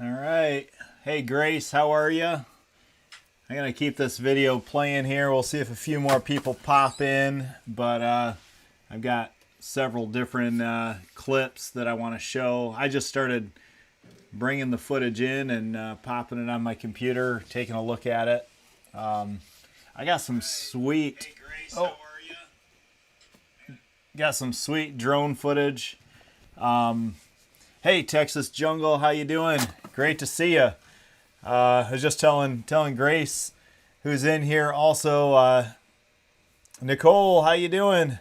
All right. Hey, Grace, how are you? I'm going to keep this video playing here. We'll see if a few more people pop in, but I've got several different clips that I want to show. I just started bringing the footage in and popping it on my computer, taking a look at it. I got some sweet... Hey, Grace, how are you? Got some sweet drone footage. Hey, Texas Jungle, how you doing? Great to see you. I was just telling Grace, who's in here, also, Nicole, how you doing?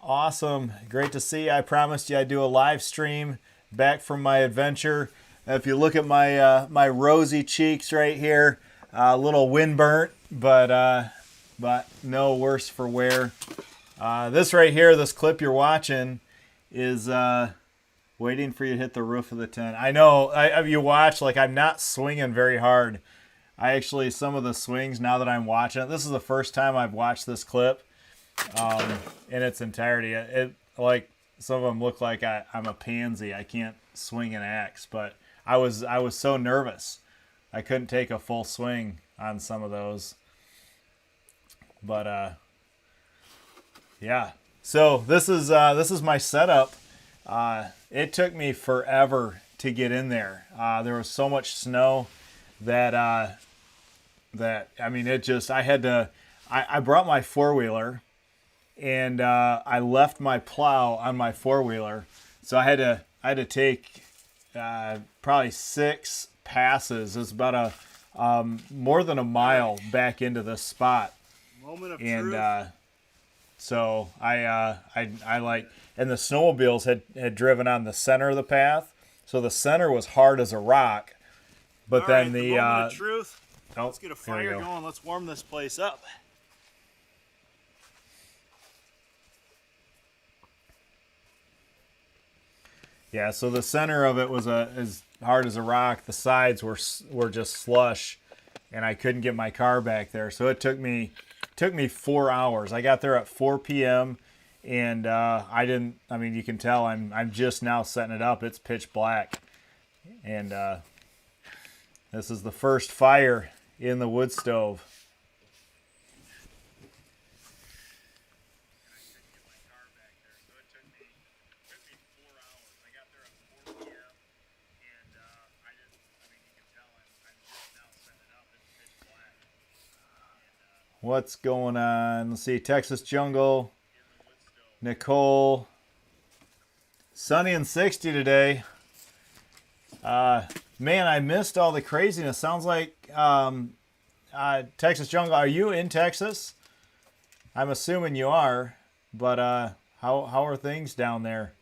Awesome, great to see you. I promised you I'd do a live stream back from my adventure. If you look at my my rosy cheeks right here, a little windburnt, but no worse for wear. This right here, this clip you're watching, is waiting for you to hit the roof of the tent. I know, you watch, like, I'm not swinging very hard. I actually, some of the swings, now that I'm watching it, this is the first time I've watched this clip in its entirety. It like, some of them look like I'm a pansy. I can't swing an axe, but I was so nervous. I couldn't take a full swing on some of those. But yeah. So this is my setup. It took me forever to get in there. There was so much snow that I mean, it just, I had to, I brought my four-wheeler and I left my plow on my four-wheeler. So I had to take probably 6 passes. It's about more than a mile back into this spot. Moment of and truth. So I like, and the snowmobiles had driven on the center of the path, so the center was hard as a rock. But All then right, the moment of truth. oh, Let's get a here we fire go. going. Let's warm this place up. Yeah, so the center of it was as hard as a rock. The sides were just slush, and I couldn't get my car back there. So it took me 4 hours. I got there at 4 p.m. and I didn't. I mean, you can tell I'm just now setting it up. It's pitch black, and this is the first fire in the wood stove. What's going on? Let's see. Texas Jungle. Nicole. Sunny and 60 today. Man, I missed all the craziness. Sounds like Texas Jungle. Are you in Texas? I'm assuming you are. But how are things down there?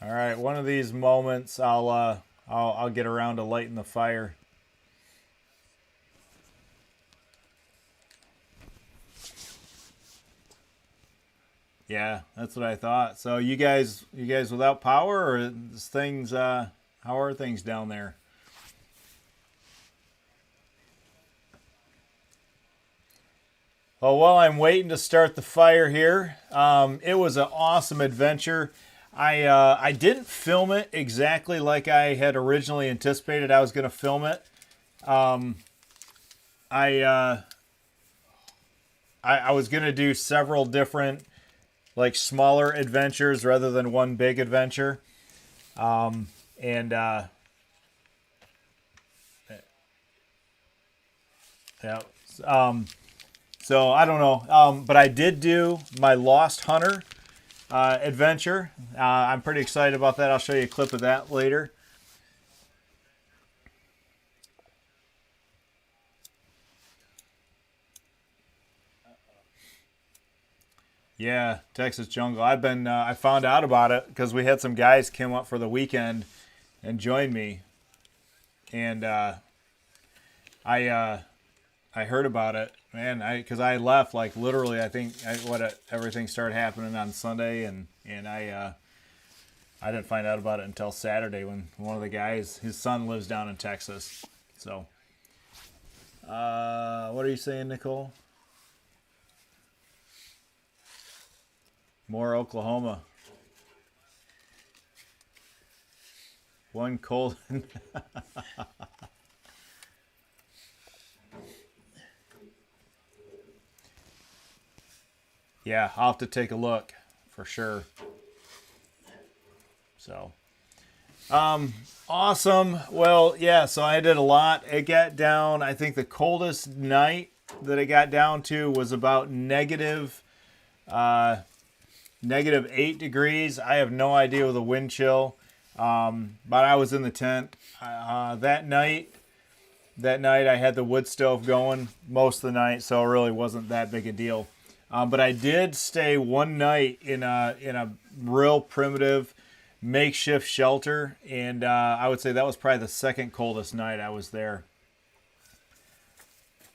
All right, one of these moments I'll get around to lighting the fire. Yeah, that's what I thought. So you guys without power, or is things how are things down there? Well, while I'm waiting to start the fire here, it was an awesome adventure. I didn't film it exactly like I had originally anticipated I was going to film it. I was going to do several different, like, smaller adventures rather than one big adventure. Yeah. So I don't know. But I did do my Lost Hunter adventure. I'm pretty excited about that. I'll show you a clip of that later. Yeah, Texas Jungle. I found out about it because we had some guys come up for the weekend and joined me, and I heard about it, man. Because I left, like, literally. I think everything started happening on Sunday, and I didn't find out about it until Saturday when one of the guys, his son lives down in Texas. So, what are you saying, Nicole? More Oklahoma. One cold. Yeah, I'll have to take a look for sure. So, awesome. Well, yeah, so I did a lot. It got down, I think the coldest night that it got down to was about -8 degrees. I have no idea with the wind chill. But I was in the tent. That night I had the wood stove going most of the night, so it really wasn't that big a deal. But I did stay one night in a real primitive makeshift shelter, and I would say that was probably the second coldest night I was there.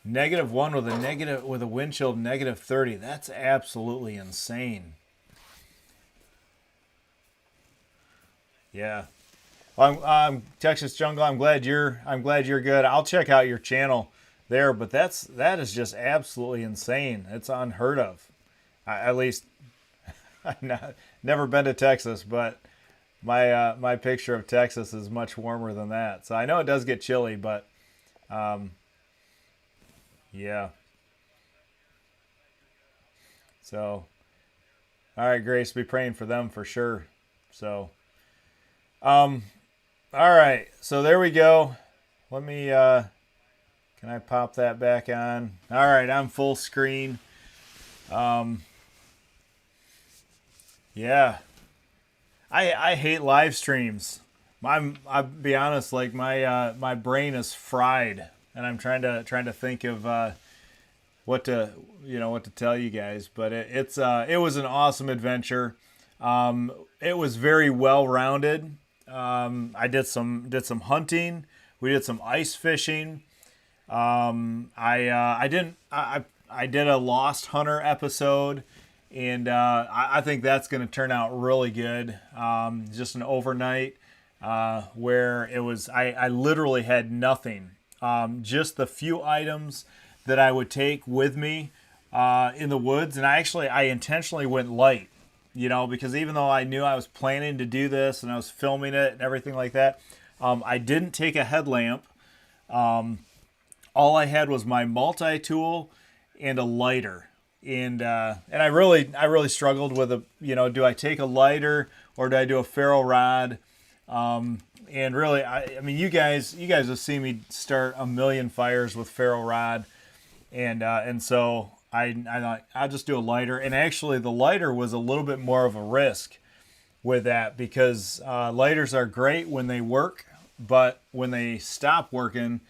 -1 with a wind chill of -30. That's absolutely insane. Yeah. Well, I'm Texas Jungle. I'm glad you're good. I'll check out your channel there, but that is just absolutely insane. It's unheard of. At least I've never been to Texas, but my picture of Texas is much warmer than that. So I know it does get chilly, but yeah. So all right, Grace, be praying for them for sure. So all right, so there we go. Let me can I pop that back on? All right, I'm full screen. Yeah, I hate live streams. I'll be honest, like my brain is fried, and I'm trying to think of what to tell you guys. But it was an awesome adventure. It was very well rounded. I did some hunting. We did some ice fishing. I did a Lost Hunter episode, and I think that's going to turn out really good. Just an overnight where it was I literally had nothing, just the few items that I would take with me in the woods, and I intentionally went light. Because even though I knew I was planning to do this and I was filming it and everything like that, I didn't take a headlamp. All I had was my multi-tool and a lighter, and I really struggled with do I take a lighter or do I do a ferro rod? And really, I mean, you guys have seen me start a million fires with ferro rod, and so I thought I'll just do a lighter. And actually, the lighter was a little bit more of a risk with that because lighters are great when they work, but when they stop working,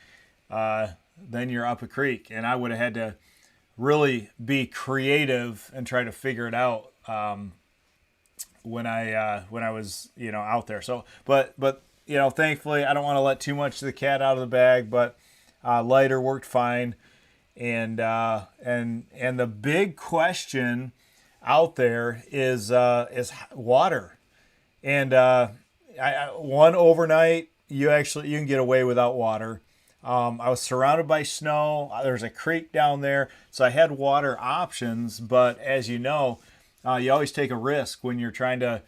then you're up a creek. And I would have had to really be creative and try to figure it out when I was out there. So, but thankfully, I don't want to let too much of the cat out of the bag. But lighter worked fine. And the big question out there is water. And one overnight, you can get away without water. I was surrounded by snow. There's a creek down there, so I had water options. But as you know, you always take a risk when you're trying to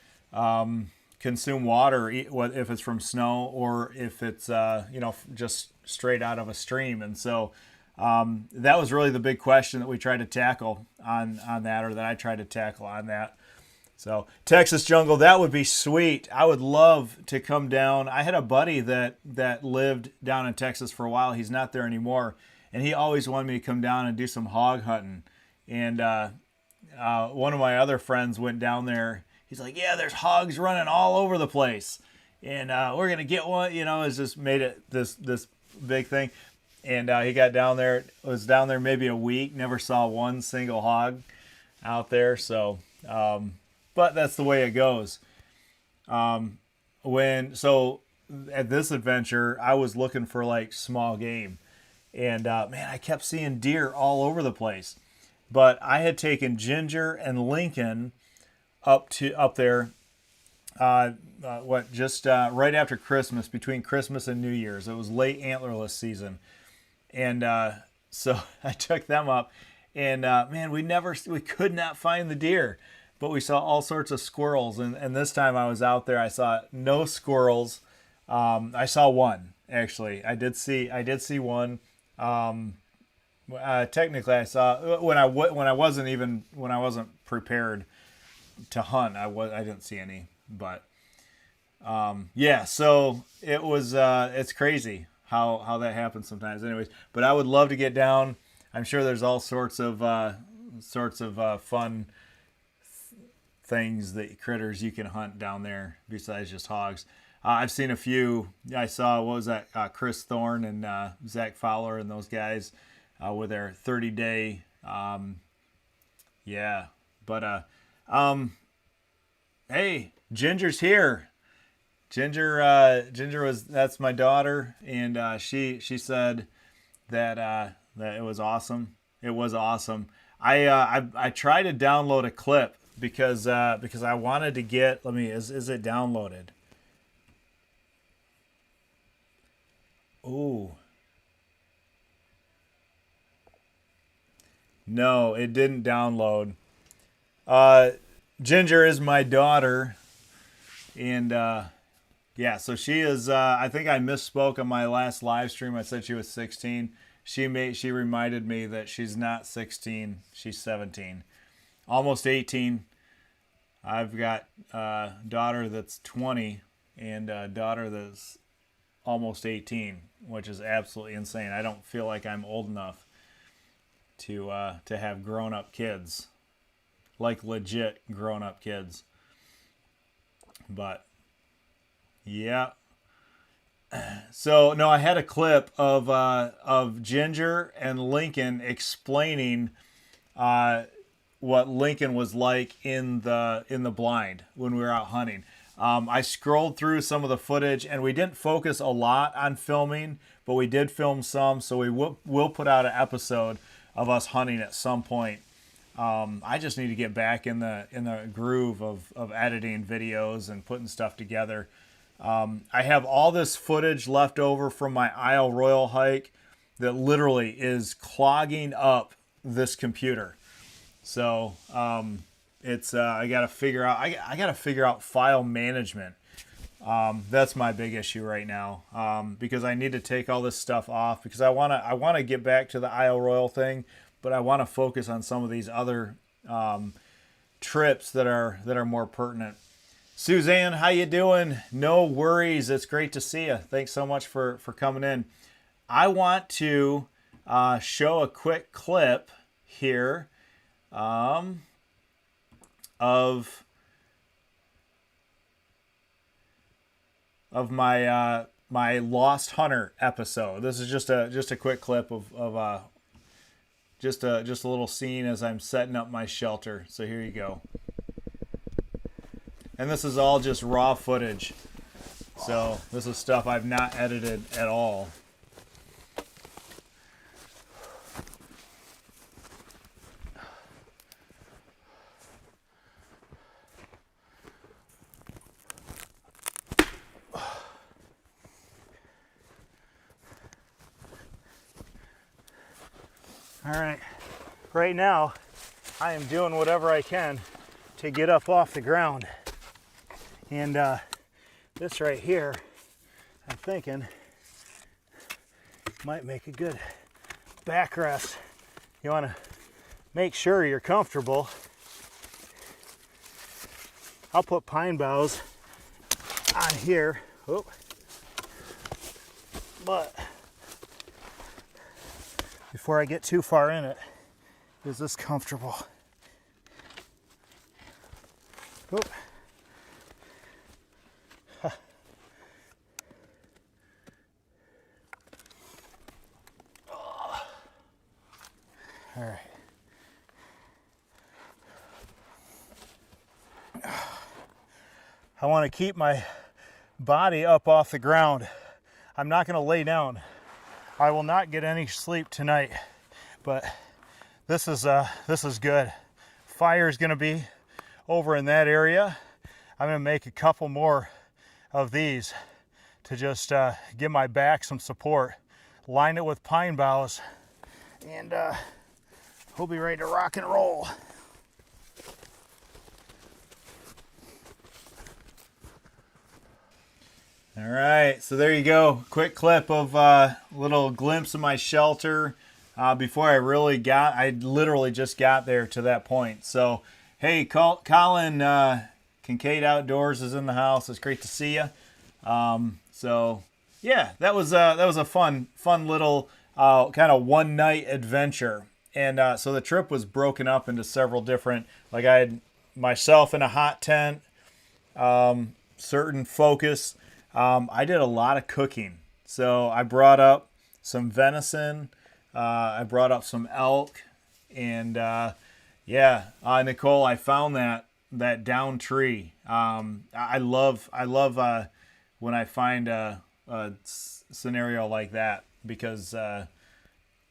consume water, if it's from snow or if it's just straight out of a stream. And so that was really the big question that we tried to tackle on that, or that I tried to tackle on that. So Texas Jungle, that would be sweet. I would love to come down. I had a buddy that lived down in Texas for a while. He's not there anymore, and he always wanted me to come down and do some hog hunting. And one of my other friends went down there. He's like, "Yeah, there's hogs running all over the place, and we're gonna get one." It's just made it this big thing. And he got down there, was down there maybe a week, never saw one single hog out there. So, but that's the way it goes. At this adventure, I was looking for like small game, and man, I kept seeing deer all over the place. But I had taken Ginger and Lincoln up there. Right after Christmas, between Christmas and New Year's. It was late antlerless season. And so I took them up, and man, we could not find the deer. but we saw all sorts of squirrels. And this time I was out there, I saw no squirrels. I saw one, actually. I did see one. Technically, I saw when I wasn't prepared to hunt. I didn't see any, but yeah. So it was it's crazy how that happens sometimes. Anyways, but I would love to get down. I'm sure there's all sorts of fun things critters you can hunt down there besides just hogs. I've seen a few. I saw, what was that? Chris Thorne and Zach Fowler and those guys with their 30-day. Yeah, but hey, Ginger's here. Ginger that's my daughter, and she said that it was awesome. It was awesome. I tried to download a clip because I wanted to get. Is it downloaded? Ooh. No, it didn't download. Ginger is my daughter, and yeah, so she is. I think I misspoke on my last live stream. I said she was 16. She reminded me that she's not 16. She's 17, almost 18. I've got a daughter that's 20 and a daughter that's almost 18, which is absolutely insane. I don't feel like I'm old enough to have grown-up kids, like legit grown-up kids. But yeah. So no, I had a clip of Ginger and Lincoln explaining what Lincoln was like in the blind when we were out hunting. I scrolled through some of the footage, and we didn't focus a lot on filming, but we did film some. So we will put out an episode of us hunting at some point. I just need to get back in the groove of editing videos and putting stuff together. I have all this footage left over from my Isle Royal hike that literally is clogging up this computer. So it's I got to figure out file management. That's my big issue right now, because I need to take all this stuff off because I wanna get back to the Isle Royal thing, but I want to focus on some of these other trips that are more pertinent. Suzanne, how you doing? No worries. It's great to see you. Thanks so much for coming in. I want to show a quick clip here of my my Lost Hunter episode. This is just a quick clip of just a little scene as I'm setting up my shelter. So here you go. And this is all just raw footage. So this is stuff I've not edited at all. All right. Right now, I am doing whatever I can to get up off the ground. And this right here, I'm thinking, might make a good backrest. You want to make sure you're comfortable. I'll put pine boughs on here. Oh. But before I get too far in it, is this comfortable? Oh. All right. I want to keep my body up off the ground. I'm not going to lay down. I will not get any sleep tonight, but this is good. Fire is going to be over in that area. I'm going to make a couple more of these to just give my back some support. Line it with pine boughs, and we'll be ready to rock and roll. All right, so there you go. Quick clip of little glimpse of my shelter before I literally just got there to that point. So, hey, Colin, Kincaid Outdoors is in the house. It's great to see you. So, yeah, that was a fun little kind of one night adventure. And so the trip was broken up into several different, like I had myself in a hot tent, certain focus. I did a lot of cooking. So I brought up some venison. I brought up some elk. And Nicole, I found that down tree. I love when I find a scenario like that because, I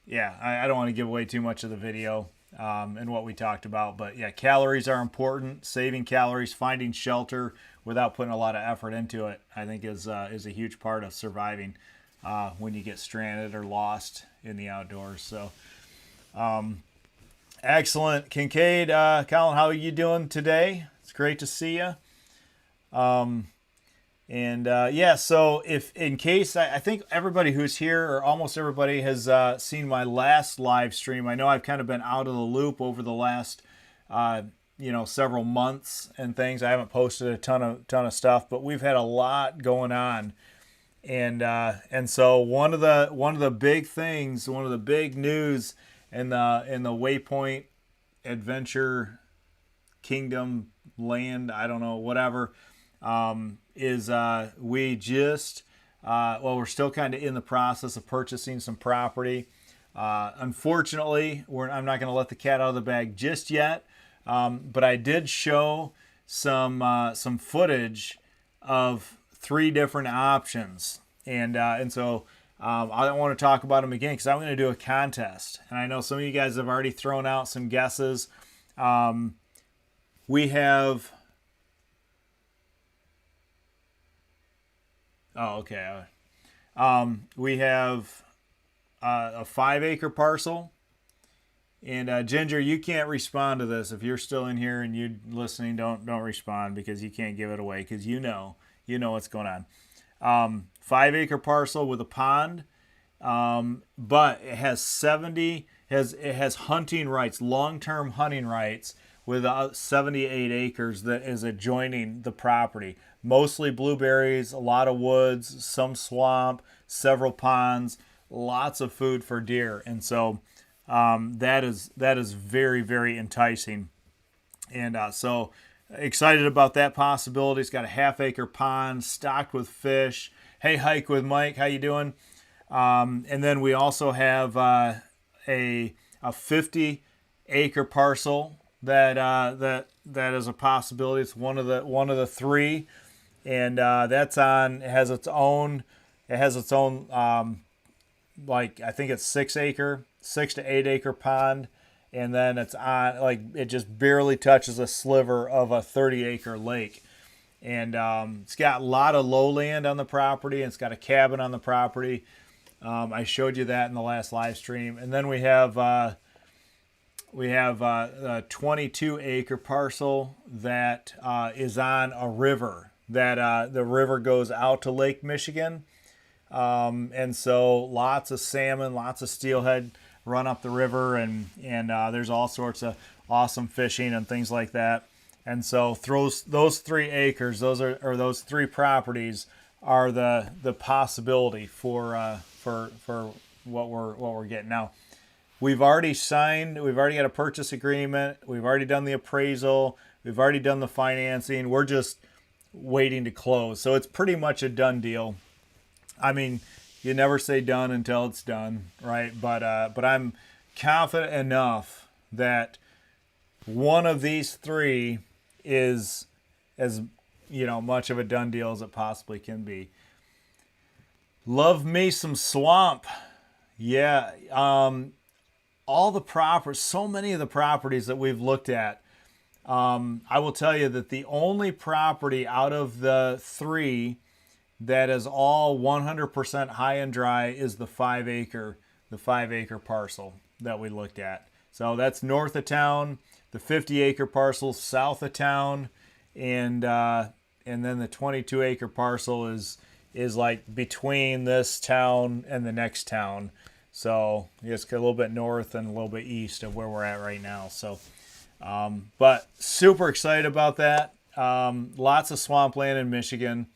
don't want to give away too much of the video and what we talked about. But yeah, calories are important. Saving calories, finding shelter without putting a lot of effort into it, I think is a huge part of surviving when you get stranded or lost in the outdoors. So, excellent. Kincaid, Colin, how are you doing today? It's great to see you. So if in case I think everybody who's here or almost everybody has seen my last live stream. I know I've kind of been out of the loop over the last several months and things. I haven't posted a ton of stuff, but we've had a lot going on. And so one of the big things, one of the big news in the Waypoint Adventure Kingdom land, I don't know, whatever, is we just we're still kind of in the process of purchasing some property. Unfortunately, I'm not going to let the cat out of the bag just yet, but I did show some footage of 3 different options, and so I don't want to talk about them again because I'm going to do a contest, and I know some of you guys have already thrown out some guesses. We have. Oh, okay. We have a 5-acre parcel. And Ginger, you can't respond to this. If you're still in here and you're listening, don't respond because you can't give it away because you know what's going on. 5-acre parcel with a pond, but it has it has hunting rights, long-term hunting rights with 78 acres that is adjoining the property. Mostly blueberries, a lot of woods, some swamp, several ponds, lots of food for deer. And so that is very, very enticing. And so excited about that possibility. It's got a 1/2-acre pond stocked with fish. Hey, Hike with Mike, how you doing? And then we also have a 50-acre parcel that is a possibility. It's one of the 3, and it has its own like I think it's 6 to 8 acre pond, and then it's on like it just barely touches a sliver of a 30-acre lake, and it's got a lot of lowland on the property, and it's got a cabin on the property. I showed you that in the last live stream, and then we have a 22-acre parcel that is on a river that the river goes out to Lake Michigan. And so lots of salmon, lots of steelhead run up the river, and there's all sorts of awesome fishing and things like that. And so those 3 acres, those 3 properties are the possibility for what we're getting now. We've already got a purchase agreement. We've already done the appraisal. We've already done the financing. We're just waiting to close. So it's pretty much a done deal. I mean, you never say done until it's done, right? But I'm confident enough that one of these 3 is as much of a done deal as it possibly can be. Love me some swamp. Yeah. All the properties, so many of the properties that we've looked at, I will tell you that the only property out of the 3 that is all 100% high and dry is the 5-acre parcel that we looked at. So that's north of town. The 50-acre parcel south of town, and then the 22-acre parcel is is like between this town and the next town. So it's a little bit north and a little bit east of where we're at right now. So, but super excited about that. Lots of swampland in Michigan.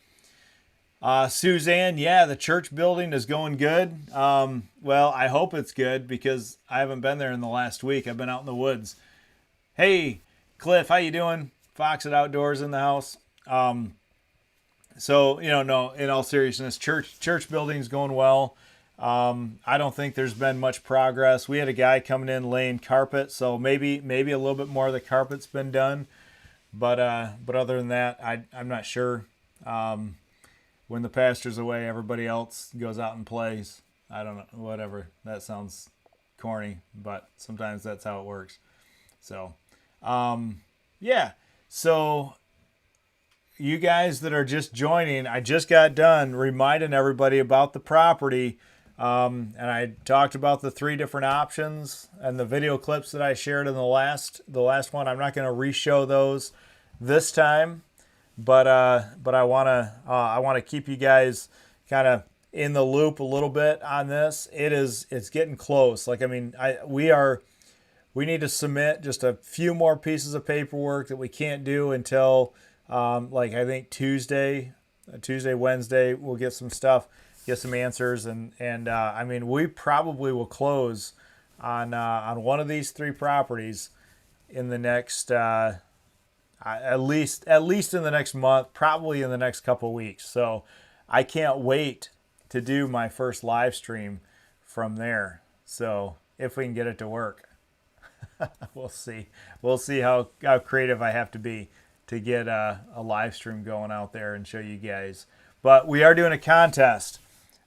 Suzanne, yeah, the church building is going good. Well, I hope it's good because I haven't been there in the last week. I've been out in the woods. Hey, Cliff, how you doing? Fox at Outdoors in the house. So, no, in all seriousness, church building's going well. I don't think there's been much progress. We had a guy coming in laying carpet, so maybe a little bit more of the carpet's been done. But other than that, I'm not sure. When the pastor's away, everybody else goes out and plays. I don't know, whatever. That sounds corny, but sometimes that's how it works. So, yeah. So, you guys that are just joining, I just got done reminding everybody about the property. And I talked about the 3 different options and the video clips that I shared in the last one. I'm not going to re-show those this time. But I want to keep you guys kind of in the loop a little bit on this. It's getting close. Like, I mean, we need to submit just a few more pieces of paperwork that we can't do until like I think Tuesday, Wednesday, we'll get some stuff, get some answers, and I mean, we probably will close on one of these 3 properties in the next. At least in the next month, probably in the next couple of weeks. So I can't wait to do my first live stream from there. So if we can get it to work, we'll see. We'll see how creative I have to be to get a live stream going out there and show you guys. But we are doing a contest.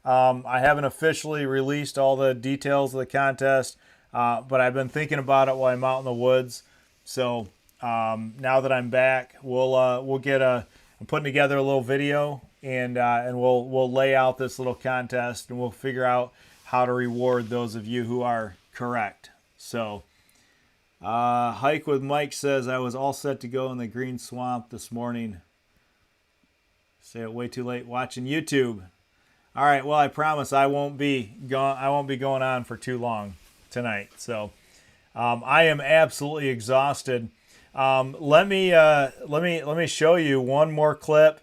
I haven't officially released all the details of the contest, but I've been thinking about it while I'm out in the woods. So now that I'm back, we'll get I'm putting together a little video and we'll lay out this little contest and we'll figure out how to reward those of you who are correct. So, Hike with Mike says, I was all set to go in the green swamp this morning. Say it way too late watching YouTube. All right. Well, I promise I won't be going on for too long tonight. So, I am absolutely exhausted. Let me show you one more clip.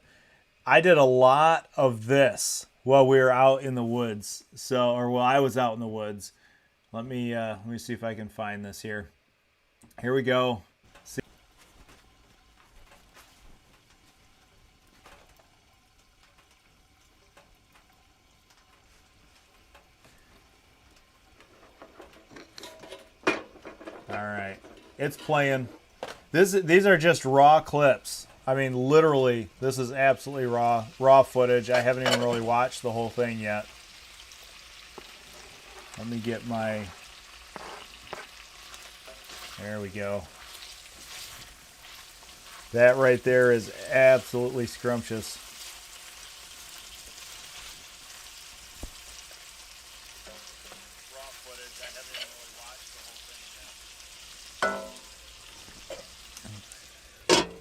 I did a lot of this while we were out in the woods. Or while I was out in the woods. Let me see if I can find this here. Here we go. See. All right. It's playing. These are just raw clips. I mean, literally, this is absolutely raw footage. I haven't even really watched the whole thing yet. Let me get my... There we go. That right there is absolutely scrumptious. Raw footage. I haven't even really watched the whole thing yet.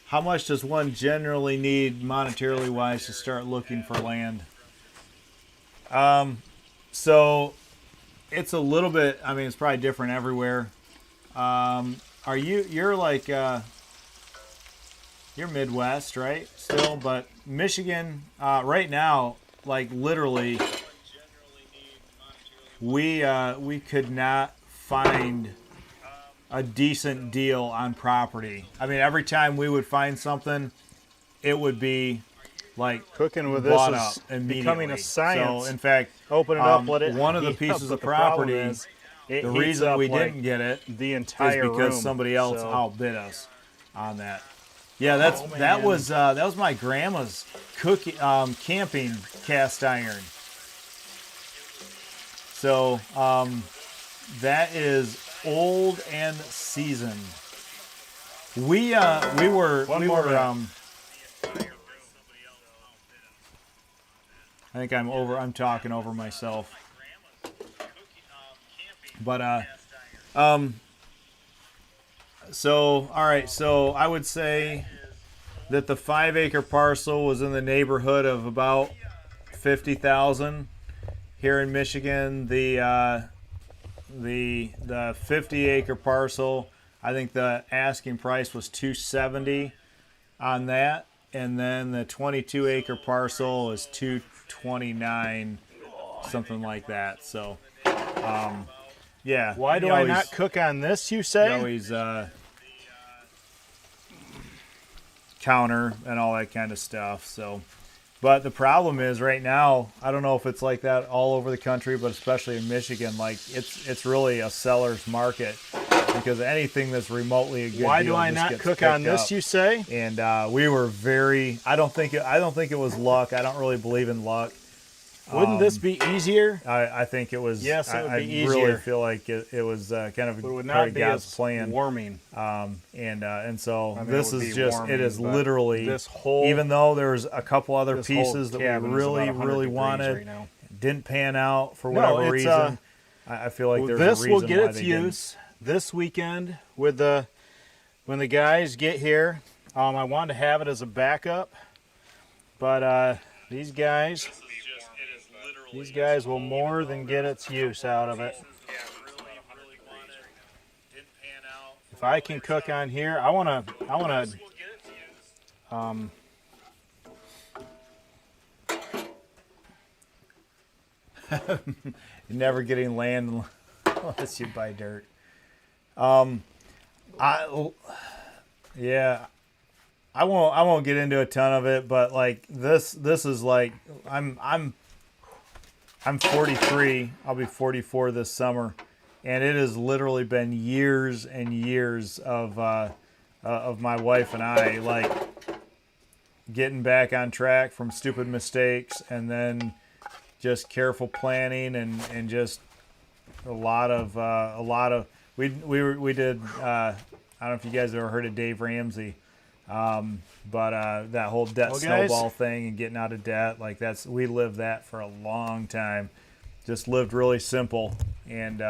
How much does one generally need monetarily wise to start looking for land? So it's a little bit, I mean, it's probably different everywhere. You're like, you're Midwest, right? Still, but Michigan, right now, like literally, we could not find a decent deal on property. I mean, every time we would find something, it would be like cooking with bought this up is immediately. becoming a science. So, in fact, open it up, let it one of the heat pieces up, of but the problem property, is it the heats reason up we like didn't get it the is entire because room. somebody else So- outbid us on that. Yeah, that was my grandma's camping cast iron. So that is old and seasoned. We were I think I'm talking over myself. But so all right, so I would say that the 5-acre parcel was in the neighborhood of about 50,000 here in Michigan. The 50-acre parcel, I think the asking price was 270 on that, and then the 22-acre parcel is 229, something like that. So, yeah. Why do I not cook on this, you say? Always counter and all that kind of stuff. So, but the problem is right now, I don't know if it's like that all over the country, but especially in Michigan, like it's really a seller's market, because anything that's remotely a good Why deal do I just not gets cook picked on this, up. you say? And we were very. I don't think it was luck. I don't really believe in luck. Wouldn't this be easier? I think it was. Yes, it would be I easier. really feel like it was kind of But it would part not of be God's as plan. warming. And so I mean, this it would is be just, warming, it is but literally, this whole, even though there's a couple other this whole pieces that we cabin is really, about 100 really degrees wanted, right now. didn't pan out for No, whatever it's, reason. I feel like there's this a reason will get why its they didn't. use this weekend with when the guys get here. I wanted to have it as a backup, but these guys will more than get its use out of it. If I can cook on here, I wanna You're never getting land unless you buy dirt. I won't get into a ton of it, but like this is like I'm 43. I'll be 44 this summer, and it has literally been years and years of my wife and I like getting back on track from stupid mistakes, and then just careful planning and just a lot of we did I don't know if you guys ever heard of Dave Ramsey, but that whole debt snowball thing and getting out of debt, like we lived that for a long time. Just lived really simple, and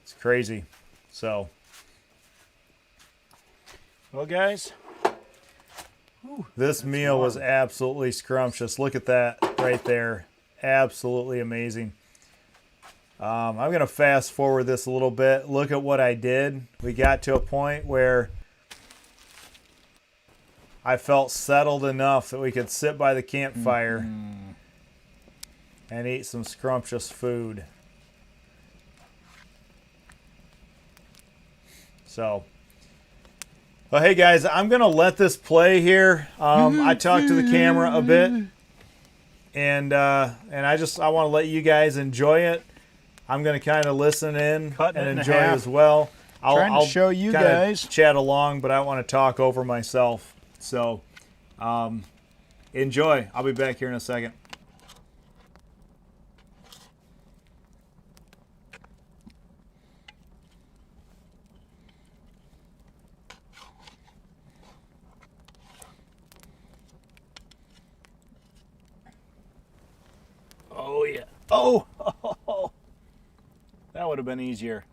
it's crazy. So, well, guys, this meal was absolutely scrumptious. Look at that right there. Absolutely amazing. I'm going to fast forward this a little bit. Look at what I did. We got to a point where I felt settled enough that we could sit by the campfire and eat some scrumptious food. So, well, hey guys, I'm going to let this play here. I talked to the camera a bit, and I want to let you guys enjoy it. I'm going to kind of listen in and enjoy it as well. I'll show you guys, chat along, but I want to talk over myself. So, enjoy. I'll be back here in a second. oh yeah. Oh, that would have been easier.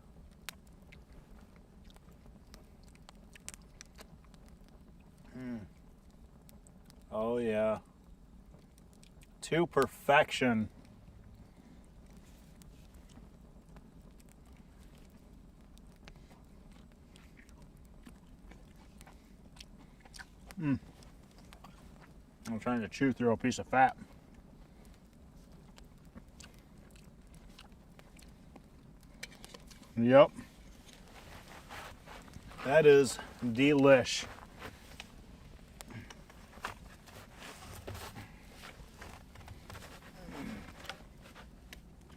Oh yeah. To perfection. I'm trying to chew through a piece of fat. Yep. That is delish.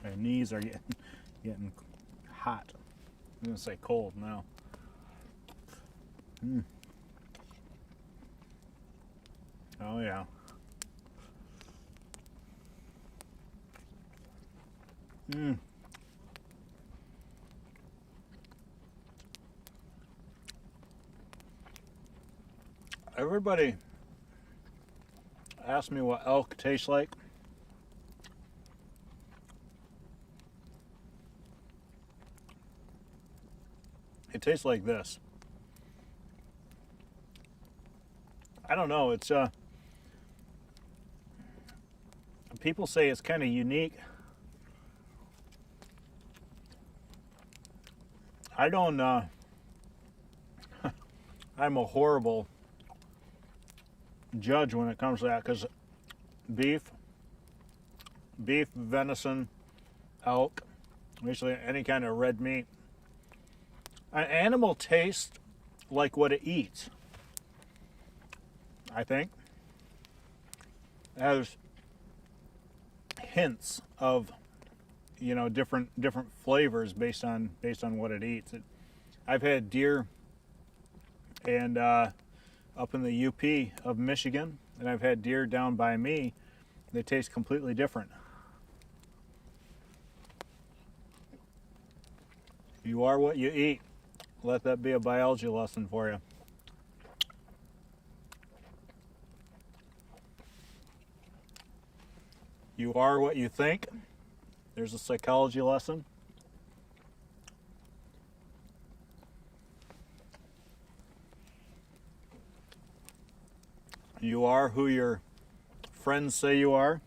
My knees are getting hot. I'm gonna say cold now. Oh yeah. Everybody asked me what elk tastes like. It tastes like this. I don't know. It's people say it's kind of unique. I don't. I'm a horrible judge when it comes to that because beef, venison, elk, basically any kind of red meat. An animal tastes like what it eats. I think it has hints of, you know, different flavors based on what it eats. I've had deer and up in the UP of Michigan, and I've had deer down by me. They taste completely different. You are what you eat. Let that be a biology lesson for you. You are what you think. There's a psychology lesson. You are who your friends say you are.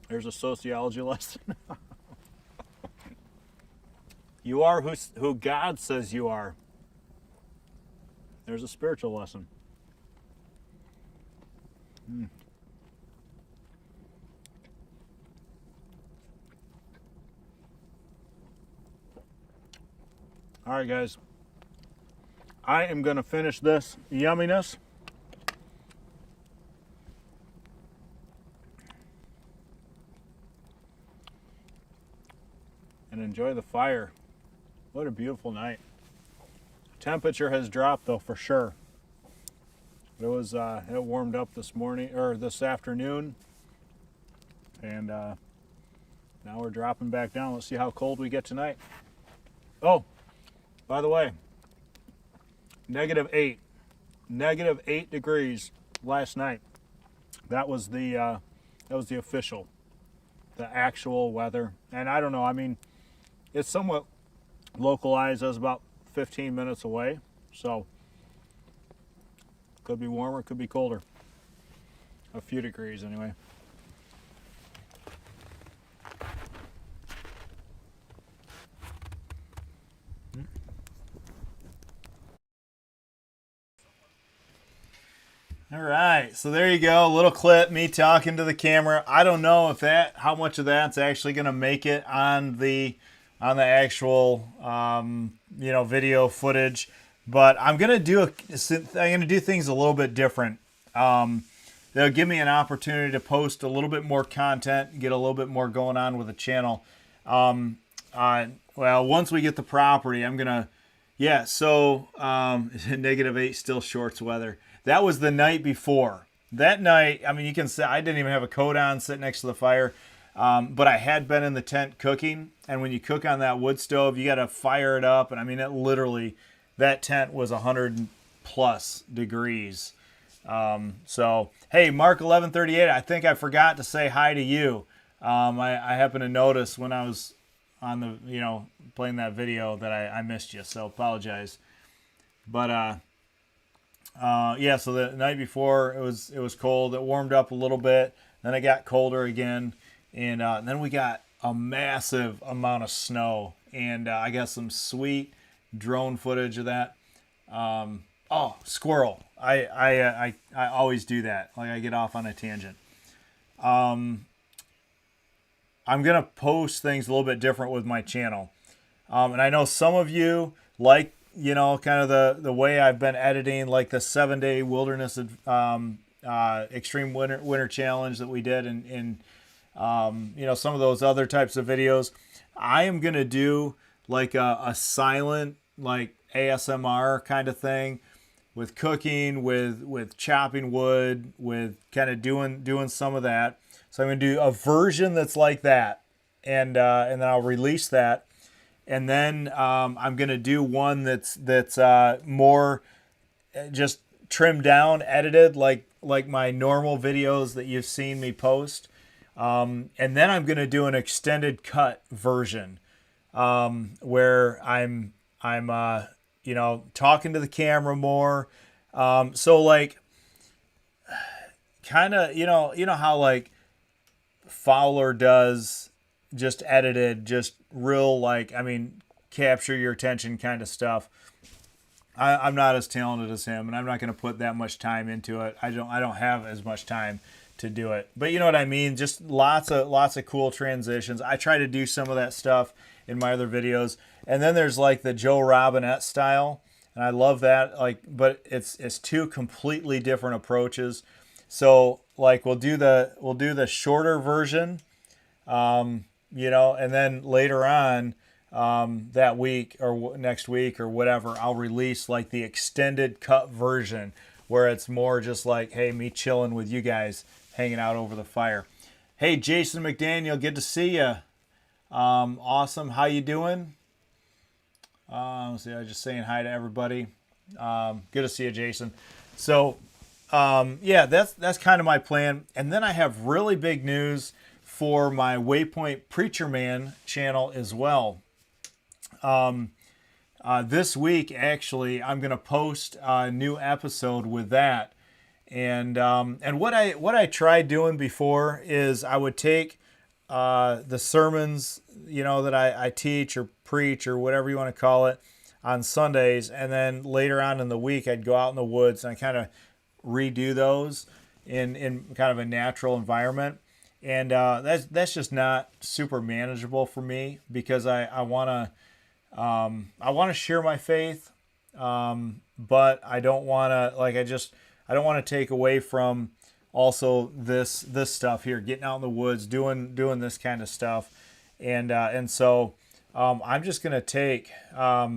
There's a sociology lesson. You are who God says you are. There's a spiritual lesson. All right, guys. I am going to finish this yumminess. And enjoy the fire. What a beautiful night. Temperature has dropped though, for sure. It was it warmed up this morning or this afternoon, and now we're dropping back down. Let's see how cold we get tonight. Oh, by the way, -8 degrees last night. That was the official, the actual weather. And I don't know. I mean, it's somewhat localized. I was about 15 minutes away, so could be warmer, could be colder. A few degrees anyway. All right, so there you go, a little clip, me talking to the camera. I don't know if how much of that's actually going to make it on the actual video footage, but I'm gonna do things a little bit different. They'll give me an opportunity to post a little bit more content, get a little bit more going on with the channel. Well, once we get the property, I'm gonna, so -8, still shorts weather. That was the night before. That night, I mean, you can say I didn't even have a coat on, sitting next to the fire, but I had been in the tent cooking, and when you cook on that wood stove, you got to fire it up, and I mean, it literally, that tent was 100+ degrees. So, hey, Mark 1138, I think I forgot to say hi to you. I happened to notice when I was on the, playing that video that I missed you, so apologize. But, so the night before, it was cold. It warmed up a little bit. Then it got colder again. And then we got a massive amount of snow. And I got some sweet drone footage of that. Oh, squirrel. I always do that. Like, I get off on a tangent. I'm going to post things a little bit different with my channel. And I know some of you like, kind of the way I've been editing, like the 7-day wilderness extreme winter challenge that we did, and some of those other types of videos. I am gonna do like a silent, like ASMR kind of thing, with cooking, with chopping wood, with kind of doing some of that. So I'm gonna do a version that's like that, and then I'll release that. And then I'm gonna do one that's more just trimmed down, edited, like my normal videos that you've seen me post. And then I'm gonna do an extended cut version, where I'm talking to the camera more, So like, kind of, you know how like Fowler does, just edited, just real, like, I mean, capture your attention kind of stuff. I'm not as talented as him, and I'm not going to put that much time into it. I don't have as much time to do it. But you know what I mean? Just lots of cool transitions. I try to do some of that stuff in my other videos. And then there's like the Joe Robinette style, and I love that. Like, but it's two completely different approaches. So like we'll do the shorter version, and then later on, that week or next week or whatever, I'll release like the extended cut version where it's more just like, hey, me chilling with you guys, hanging out over the fire. Hey, Jason McDaniel, good to see you. Awesome. How you doing? Let's see, I was just saying hi to everybody. Good to see you, Jason. So, yeah, that's kind of my plan. And then I have really big news for my Waypoint Preacher Man channel as well. This week, actually, I'm going to post a new episode with that. And what I tried doing before is I would take the sermons, that I teach or preach or whatever you want to call it on Sundays, and then later on in the week I'd go out in the woods and I kind of redo those in kind of a natural environment. And that's just not super manageable for me because I want to share my faith, but I don't want to I don't want to take away from also this stuff here, getting out in the woods, doing this kind of stuff, and so I'm just gonna take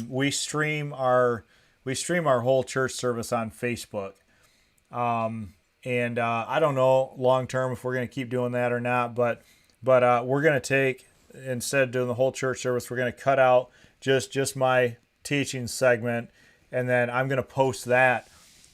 we stream our whole church service on Facebook, and I don't know long term if we're gonna keep doing that or not, but we're gonna take, instead of doing the whole church service, we're gonna cut out just my teaching segment, and then I'm gonna post that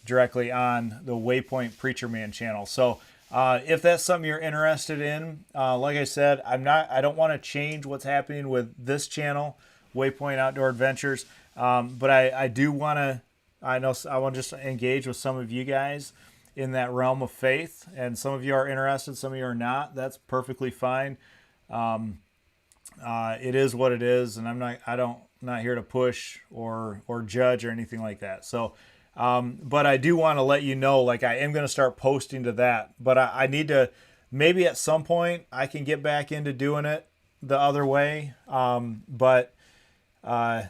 directly on the Waypoint Preacher Man channel. So if that's something you're interested in, like I said, I don't want to change what's happening with this channel, Waypoint Outdoor Adventures, but I do want to, I want to just engage with some of you guys in that realm of faith, and some of you are interested, some of you are not. That's perfectly fine. It is what it is, and I'm not here to push or judge or anything like that. So, but I do want to let you know, like, I am going to start posting to that, but I need to, maybe at some point I can get back into doing it the other way. But I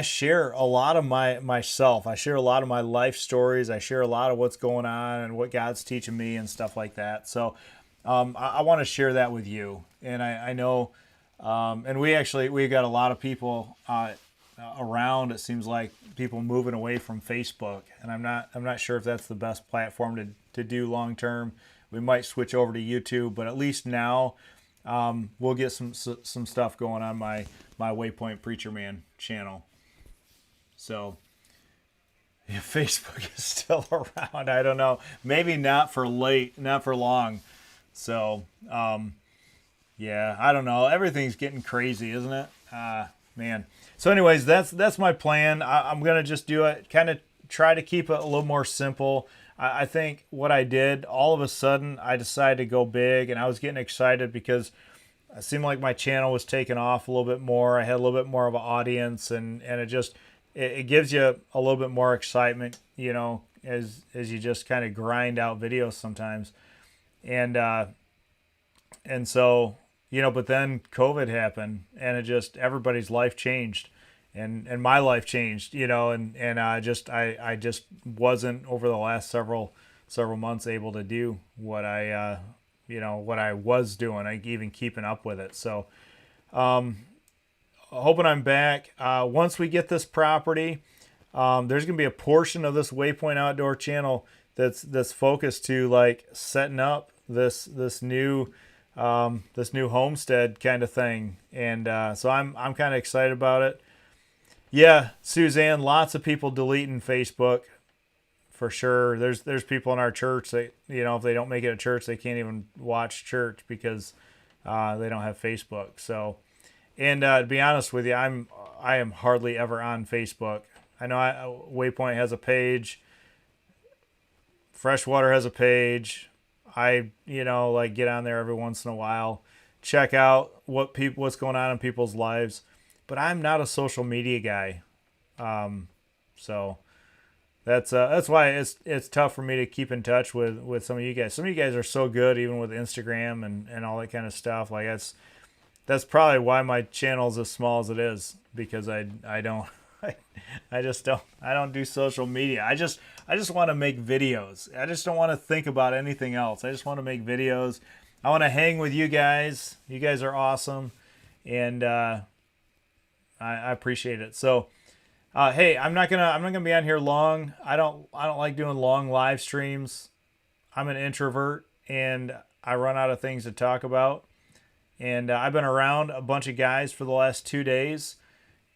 share a lot of myself. I share a lot of my life stories. I share a lot of what's going on and what God's teaching me and stuff like that. So, I want to share that with you. And I know, and we've got a lot of people, around. It seems like people moving away from Facebook, and I'm not sure if that's the best platform to do long term. We might switch over to YouTube, but at least now we'll get some stuff going on my Waypoint Preacher Man channel. So if Facebook is still around, I don't know. Maybe not for long. So yeah, I don't know. Everything's getting crazy, isn't it? Man. So anyways, that's my plan. I'm going to just do it, kind of try to keep it a little more simple. I think what I did, all of a sudden, I decided to go big, and I was getting excited because it seemed like my channel was taking off a little bit more. I had a little bit more of an audience, and it gives you a little bit more excitement, as you just kind of grind out videos sometimes. And so, but then COVID happened, and everybody's life changed, and my life changed, and I just wasn't, over the last several months, able to do what I was doing, even keeping up with it. So, hoping I'm back. Once we get this property, there's going to be a portion of this Waypoint Outdoor channel that's focused to like setting up this new homestead kind of thing, and so I'm kind of excited about it. Yeah, Suzanne, lots of people deleting Facebook for sure. There's people in our church that, if they don't make it to church, they can't even watch church because they don't have Facebook. So, and to be honest with you, I am hardly ever on Facebook. I know Waypoint has a page. Freshwater has a page. I, like get on there every once in a while, check out what's going on in people's lives. But I'm not a social media guy. So that's why it's tough for me to keep in touch with some of you guys. Some of you guys are so good, even with Instagram and all that kind of stuff. Like that's probably why my channel is as small as it is, because I don't I don't do social media. I just want to make videos. I just don't want to think about anything else. I just want to make videos. I want to hang with you guys. You guys are awesome, and I appreciate it. So, hey, I'm not gonna be on here long. I don't like doing long live streams. I'm an introvert, and I run out of things to talk about. And I've been around a bunch of guys for the last 2 days,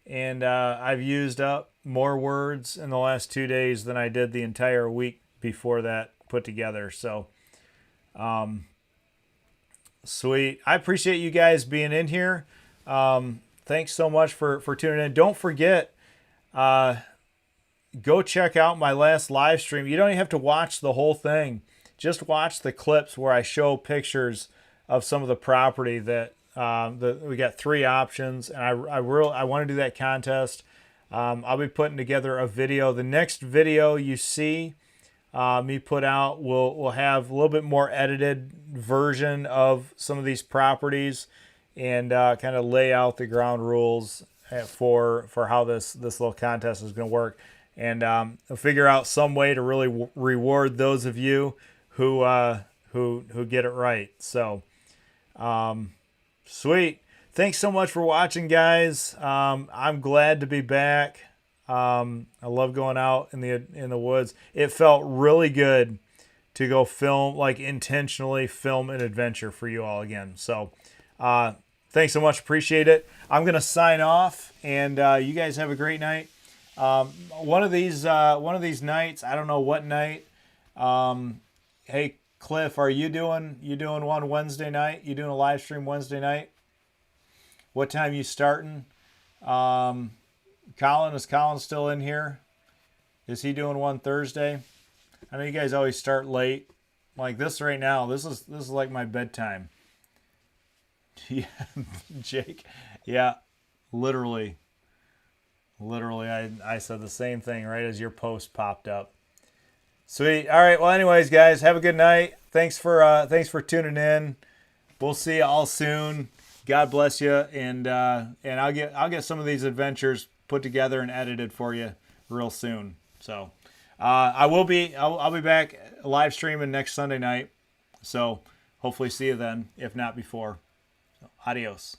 and I've used up more words in the last 2 days than I did the entire week before that put together. So, sweet. I appreciate you guys being in here. Thanks so much for tuning in. Don't forget, go check out my last live stream. You don't even have to watch the whole thing. Just watch the clips where I show pictures of some of the property that we got 3 options, and I want to do that contest. I'll be putting together a video. The next video you see me put out will have a little bit more edited version of some of these properties, and kind of lay out the ground rules for how this little contest is going to work, and I'll figure out some way to really reward those of you who get it right. So. Sweet. Thanks so much for watching, guys. I'm glad to be back. I love going out in the woods. It felt really good to go film, like intentionally film an adventure for you all again. So, thanks so much. Appreciate it. I'm going to sign off, and you guys have a great night. One of these nights, I don't know what night. Hey, Cliff, are you doing one Wednesday night? You doing a live stream Wednesday night? What time you starting? Colin, is Colin still in here? Is he doing one Thursday? I know you guys always start late. Like this right now, this is like my bedtime. Yeah, Jake. Yeah, literally, I said the same thing right as your post popped up. Sweet. All right. Well, anyways, guys, have a good night. Thanks for tuning in. We'll see you all soon. God bless you, and I'll get some of these adventures put together and edited for you real soon. So I'll be back live streaming next Sunday night. So hopefully see you then, if not before. So, adios.